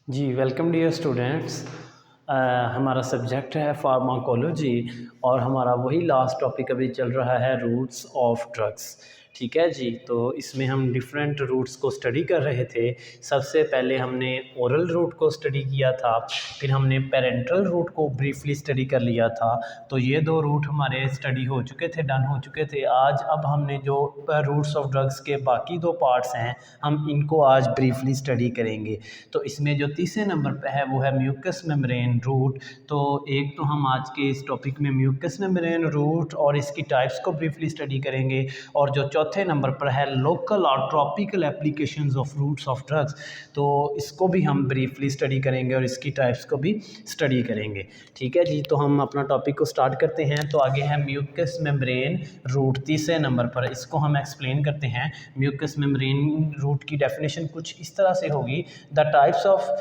जी welcome dear students. हमारा subject है pharmacology और हमारा वही लास्ट टॉपिक अभी चल रहा है रूट्स ऑफ ड्रग्स। ठीक है जी, तो इसमें हम डिफरेंट रूट्स को स्टडी कर रहे थे। सबसे पहले हमने ओरल रूट को स्टडी किया था, फिर हमने पेरेंटल रूट को ब्रीफली स्टडी कर लिया था। तो ये दो रूट हमारे स्टडी हो चुके थे, डन हो चुके थे। आज अब हमने जो रूट्स ऑफ ड्रग्स के बाकी दो पार्ट्स हैं हम इनको आज ब्रीफली स्टडी करेंगे। तो इसमें जो तीसरे नंबर पे है वो है म्यूकस मेम्ब्रेन रूट। तो एक तो हम आज के इस टॉपिक में म्यूकस मेम्ब्रेन रूट और इसकी टाइप्स को ब्रीफली स्टडी करेंगे, और जो चौथे नंबर पर है लोकल और tropical applications of routes of drugs, तो इसको भी हम ब्रीफली स्टडी करेंगे और इसकी टाइप्स को भी स्टडी करेंगे। ठीक है जी, तो हम अपना टॉपिक को स्टार्ट करते हैं। तो आगे है म्यूकस मेम्ब्रेन रूट तीसरे नंबर पर, इसको हम एक्सप्लेन करते हैं। म्यूकस मेम्ब्रेन रूट की डेफिनेशन कुछ इस तरह से होगी: the types of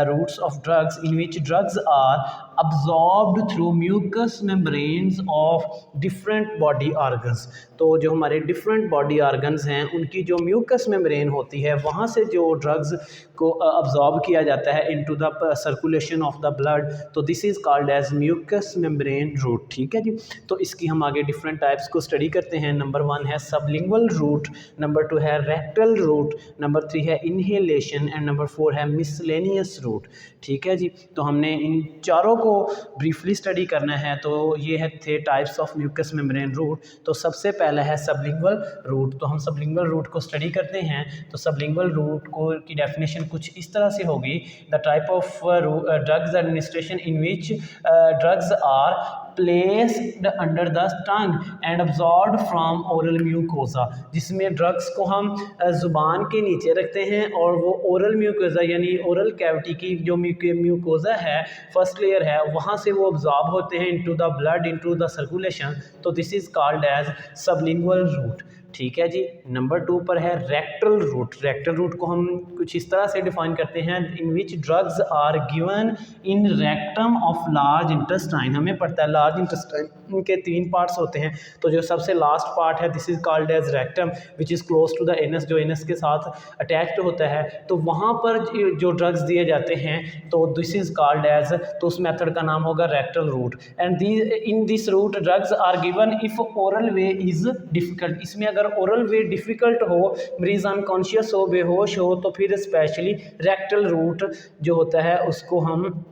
routes of drugs in which drugs are absorbed through mucous membranes of different body organs। तो जो हमारे डिफरेंट बॉडी ऑर्गन्स हैं उनकी जो म्यूकस मेम्ब्रेन होती है वहाँ से जो ड्रग्स को अब्जॉर्ब किया जाता है into the circulation of the blood, तो this is called as mucous membrane route. ठीक है जी, तो इसकी हम आगे डिफरेंट टाइप्स को स्टडी करते हैं। नंबर 1 है सबलिंगुअल रूट, नंबर 2 है रेक्टल रूट, नंबर 3 है इनहेलेशन एंड नंबर 4 है मिसलेनियस रूट। ठीक है जी, तो हमने इन चारों को ब्रीफली स्टडी करना है। तो ये है the types of mucous membrane route. तो सबसे पहला है सबलिंगुअल रूट। तो हम सबलिंगुअल रूट को स्टडी करते हैं। तो सबलिंगुअल रूट को की डेफिनेशन कुछ इस तरह से होगी: the type of drugs administration in which drugs are placed under the tongue and absorbed from oral mucosa, जिसमें ड्रग्स को हम ज़ुबान के नीचे रखते हैं और वो ओरल म्यूकोजा यानी ओरल कैविटी की जो म्यूकोजा है, फर्स्ट लेयर है, वहाँ से वो अब्जॉर्ब होते हैं into the blood, into the circulation. तो this is called as sublingual route. ठीक है जी, नंबर 2 पर है रेक्टल रूट। रेक्टल रूट को हम कुछ इस तरह से डिफाइन करते हैं: in which drugs are given in rectum of large intestine. हमें पड़ता है लार्ज इंटेस्टाइन के 3 पार्ट्स होते हैं, तो जो सबसे लास्ट पार्ट है this is called as rectum which is close to the anus, जो एनस के साथ अटैच्ड होता है। तो वहाँ पर जो ड्रग्स दिए जाते हैं तो दिस इज़ कॉल्ड एज, तो उस मेथड का नाम होगा rectal route. And in this route drugs are given if oral way is difficult. इसमें अगर ओरल वे डिफ़िकल्ट हो, मरीज़ अनकॉन्शियस हो, बेहोश हो, तो फिर स्पेशली रेक्टल रूट जो होता है उसको हम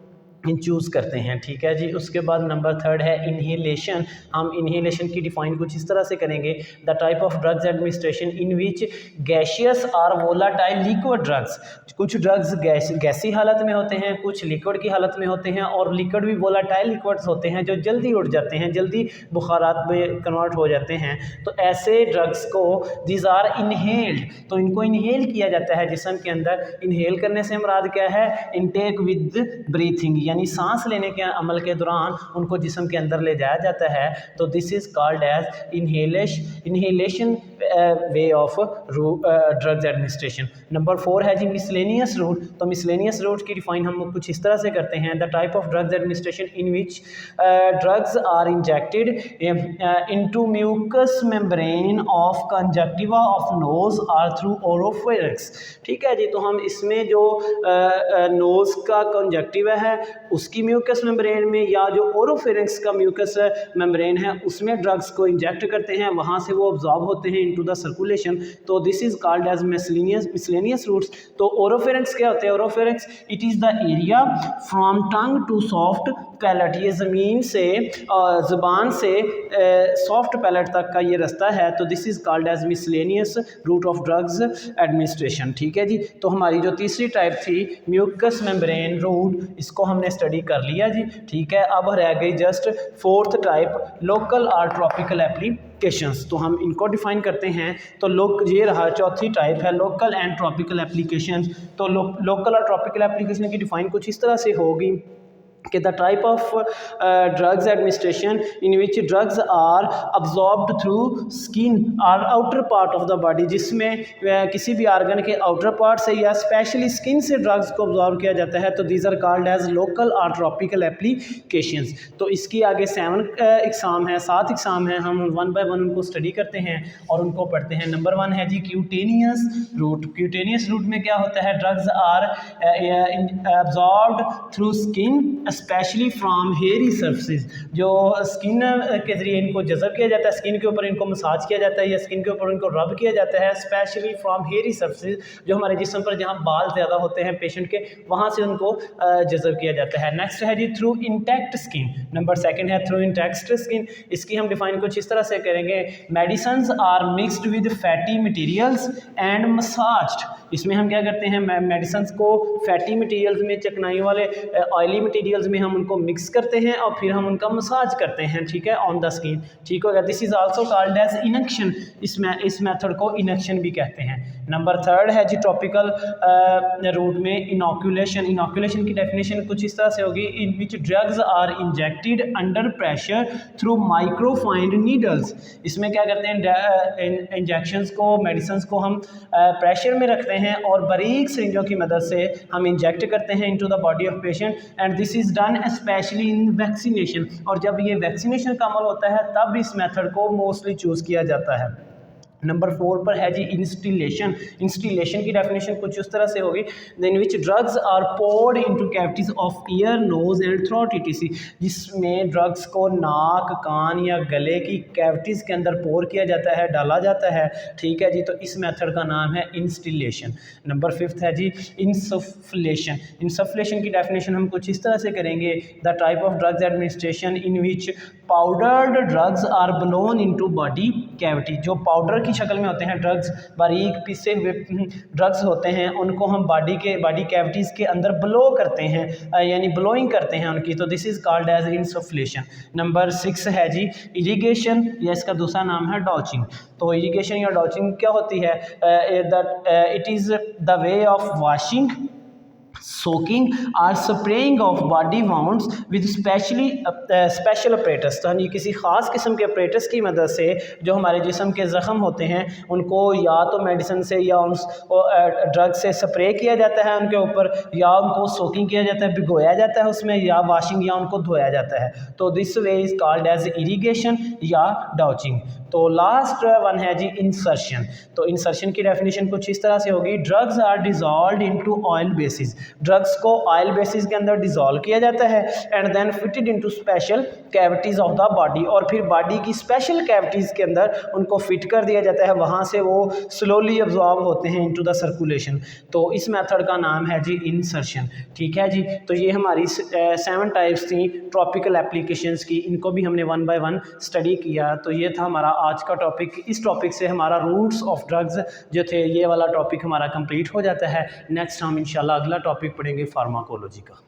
चूज़ करते हैं। ठीक है जी, उसके बाद नंबर 3 है इनहेलेशन। हम इनहेलेशन की डिफाइन कुछ इस तरह से करेंगे: the type of drugs administration in which gaseous और वोलाटाइल लिक्विड ड्रग्स। कुछ ड्रग्स गैसी हालत में होते हैं, कुछ लिक्विड की हालत में होते हैं, और लिक्विड भी वोलाटाइल लिक्विड्स होते हैं जो जल्दी उड़ जाते हैं, जल्दी बुखारात में कन्वर्ट हो जाते हैं। तो ऐसे ड्रग्स को दीज आर इनहेल्ड, तो इनको इनहेल किया जाता है जिस्म के अंदर। इनहेल करने से मुराद क्या है? इनटेक विद ब्रीथिंग, यानी सांस लेने के अमल के दौरान उनको जिस्म के अंदर ले जाया जाता है। तो this is called as inhalation way of drugs administration. Number 4 है जी मिसलेनियस रूट। तो मिसलेनियस रूट की डिफाइन हम कुछ इस तरह से करते हैं: the type of drugs administration in which drugs are injected into mucous membrane of conjunctiva of nose or through oropharynx. ठीक है जी, तो हम इसमें जो नोज का कंजक्टिवा है उसकी म्यूकस मेम्ब्रेन में, या जो ओरोफेरिंक्स का म्यूकस मेम्ब्रेन है उसमें ड्रग्स को इंजेक्ट करते हैं, वहाँ से वो अब्जॉर्ब होते हैं इनटू द सर्कुलेशन। तो this is called as miscellaneous routes. तो ओरोफेरिंक्स क्या होते हैं? Oropharynx it is the area from tongue to soft palate, ये ज़मीन से ज़ुबान से सॉफ्ट पैलेट तक का ये रास्ता है। तो this is called as miscellaneous route of drugs administration. ठीक है जी, तो हमारी जो तीसरी टाइप थी म्यूकस मेम्ब्रेन रूट, इसको हमने स्टडी कर लिया जी। ठीक है, अब रह गई जस्ट 4th टाइप लोकल और ट्रॉपिकल एप्लीकेशंस। तो हम इनको डिफाइन करते हैं। तो ये रहा चौथी टाइप है लोकल एंड ट्रॉपिकल एप्लीकेशंस। तो लोकल और ट्रॉपिकल एप्लीकेशन की डिफाइन कुछ इस तरह से होगी: कि the type of drugs administration in which drugs are absorbed through skin और outer part of the body, जिसमें किसी भी आर्गन के आउटर पार्ट से या स्पेशली स्किन से ड्रग्स को अब्जॉर्ब किया जाता है, तो these are called as local और ट्रॉपिकल एप्लीकेशंस। तो इसकी आगे 7 एग्ज़ाम है, 7 एग्ज़ाम है, हम 1 बाय 1 उनको स्टडी करते हैं और उनको पढ़ते हैं। नंबर 1 है जी क्यूटेनियस रूट। क्यूटेनियस रूट में क्या होता है? Drugs are absorbed through skin specially from hairy surfaces, जो स्किन के ज़रिए इनको जज़ब किया जाता है, स्किन के ऊपर इनको मसाज किया जाता है या स्किन के ऊपर इनको रब किया जाता है, स्पेशली फ्रॉम हेयरी सर्फेसिस, जो हमारे जिस्म पर जहाँ बाल ज़्यादा होते हैं पेशेंट के, वहाँ से उनको जज़ब किया जाता है। नेक्स्ट है जी थ्रू इंटैक्ट स्किन। नंबर 2 है थ्रू इंटैक्ट स्किन। इसकी हम डिफाइन कुछ इस तरह से करेंगे, medicines are mixed with fatty materials and massaged. इसमें हम क्या करते हैं? मेडिसिन्स को फैटी मटीरियल्स में, चिकनाई वाले ऑयली मटीरियल्स में हम उनको मिक्स करते हैं और फिर हम उनका मसाज करते हैं, ठीक है, ऑन द स्किन। ठीक हो गया। This is also called as inunction. इस मेथड को इनक्शन भी कहते हैं। नंबर 3 है जी टॉपिकल रूट में इनॉक्यूलेशन। इनॉक्यूलेशन की डेफिनेशन कुछ इस तरह से होगी, in which drugs are injected under pressure through microfined needles. इसमें क्या करते हैं? इंजेक्शंस को, मेडिसिन को हम प्रेशर में रखते हैं और बारीक सिरिंजों की मदद से हम इंजेक्ट करते हैं into the body of patient, and this is done specially in vaccination. और जब ये वैक्सीनेशन का अमल होता है तब इस मेथड को मोस्टली चूज़ किया जाता है। नंबर 4 पर है जी इंस्टिलेशन। इंस्टिलेशन की डेफिनेशन कुछ उस तरह से होगी, in which drugs are poured into cavities of ear, nose and throat etc, जिसमें ड्रग्स को नाक, कान या गले की कैविटीज़ के अंदर पोर किया जाता है, डाला जाता है। ठीक है जी, तो इस मेथड का नाम है इंस्टिलेशन। नंबर 5 है जी इंसफलेशन। इंसफलेशन की डेफिनेशन हम कुछ इस तरह से करेंगे, the type of drugs administration in which powdered drugs are blown into body cavity. जो पाउडर की शक्ल में होते हैं ड्रग्स, बारीक पिसे हुए ड्रग्स होते हैं, उनको हम बॉडी कैविटीज़ के अंदर ब्लो करते हैं, यानी ब्लोइंग करते हैं उनकी, तो this is called as insufflation. Number 6 है जी इरिगेशन, या इसका दूसरा नाम है डॉचिंग। तो इरिगेशन या डॉचिंग क्या होती है? It is the way of washing, soaking और spraying of body wounds with special apparatus. तो ये किसी ख़ास किस्म के अपरेटस की मदद से जो हमारे जिस्म के ज़ख़म होते हैं उनको या तो मेडिसिन से या उन ड्रग से स्प्रे किया जाता है उनके ऊपर, या उनको सोकिंग किया जाता है, भिगोया जाता है उसमें, या वॉशिंग, या उनको धोया जाता है। तो this way is called as irrigation या डॉचिंग। तो लास्ट 1 है जी इंसर्शन। तो इंसर्शन की डेफिनेशन कुछ इस तरह से होगी, drugs are dissolve into oil basis. ड्रग्स को ऑयल बेसिस के अंदर डिजॉल्व किया जाता है and then fitted into special cavities of the body, और फिर बॉडी की स्पेशल कैविटीज के अंदर उनको फिट कर दिया जाता है, वहाँ से वो स्लोली अब्जॉर्ब होते हैं इनटू द सर्कुलेशन। तो इस मेथड का नाम है जी इंसर्शन। ठीक है जी, तो ये हमारी 7 टाइप्स थी ट्रॉपिकल एप्लीकेशंस की, इनको भी हमने 1 बाय 1 स्टडी किया। तो ये था हमारा आज का टॉपिक। इस टॉपिक से हमारा रूट्स ऑफ ड्रग्स जो थे, ये वाला टॉपिक हमारा कंप्लीट हो जाता है। नेक्स्ट हम इंशाल्लाह अगला टॉपिक पढ़ेंगे फार्माकोलॉजी का।